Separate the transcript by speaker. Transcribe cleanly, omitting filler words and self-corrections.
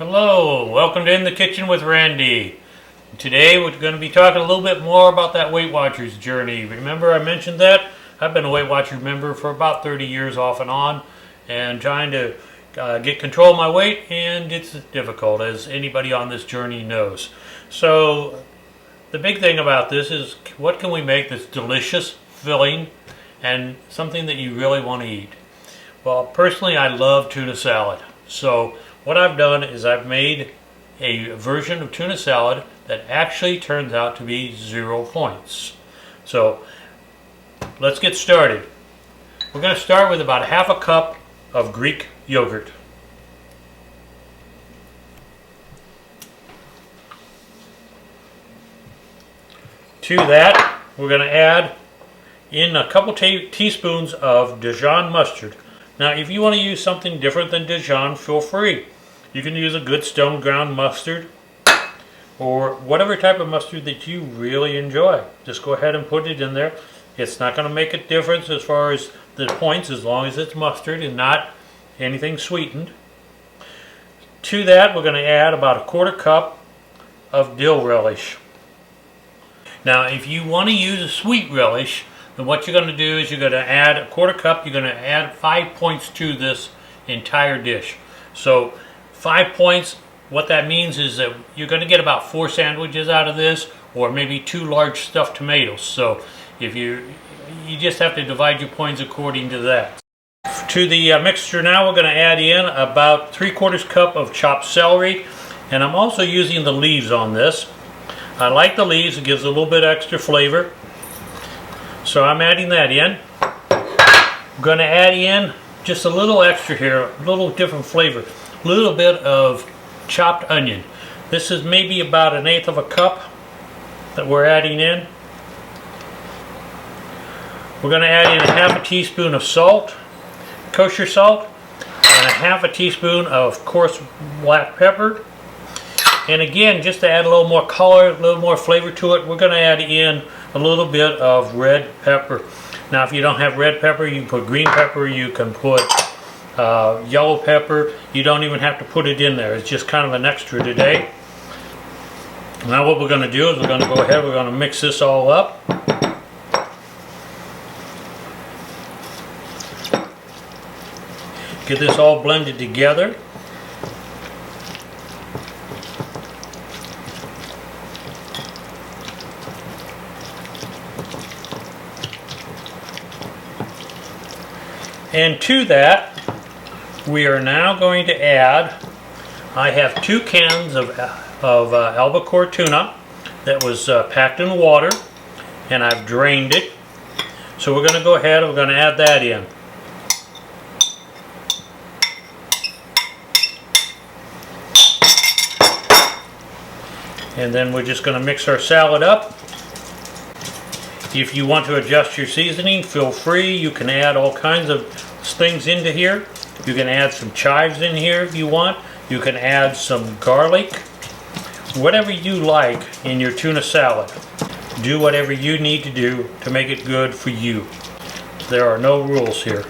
Speaker 1: Hello, welcome to In the Kitchen with Randy. Today we're going to be talking a little bit more about that Weight Watchers journey. Remember I mentioned that? I've been a Weight Watchers member for about 30 years off and on, and trying to get control of my weight, and it's difficult, as anybody on this journey knows. So the big thing about this is, what can we make that's delicious, filling, and something that you really want to eat? Well, personally I love tuna salad. So what I've done is I've made a version of tuna salad that actually turns out to be 0 points. So let's get started. We're going to start with about half a cup of Greek yogurt. To that, we're going to add in a couple teaspoons of Dijon Mustard. Now, if you want to use something different than Dijon, feel free. You can use a good stone ground mustard or whatever type of mustard that you really enjoy. Just go ahead and put it in there. It's not going to make a difference as far as the points, as long as it's mustard and not anything sweetened. To that, we're going to add about 1/4 cup of dill relish. Now, if you want to use a sweet relish, then what you're going to do is you're going to add 1/4 cup. You're going to add 5 points to this entire dish. So 5 points, what that means is that you're going to get about 4 sandwiches out of this, or maybe 2 large stuffed tomatoes. So if you just have to divide your points according to that. To the mixture now, we're going to add in about 3/4 cup of chopped celery, and I'm also using the leaves on this. I like the leaves, it gives a little bit extra flavor. So I'm adding that in. I'm going to add in just a little extra here, a little different flavor. A little bit of chopped onion. This is maybe about 1/8 of a cup that we're adding in. We're going to add in 1/2 teaspoon of salt, kosher salt, and 1/2 teaspoon of coarse black pepper. And again, just to add a little more color, a little more flavor to it, we're going to add in a little bit of red pepper. Now, if you don't have red pepper, you can put green pepper, you can put yellow pepper. You don't even have to put it in there. It's just kind of an extra today. Now what we're going to do is we're going to go ahead, we're going to mix this all up. Get this all blended together. And to that, we are now going to add, I have 2 cans of albacore tuna that was packed in water, and I've drained it. So we're going to go ahead and we're going to add that in. And then we're just going to mix our salad up. If you want to adjust your seasoning, feel free. You can add all kinds of things into here. You can add some chives in here if you want. You can add some garlic. Whatever you like in your tuna salad. Do whatever you need to do to make it good for you. There are no rules here.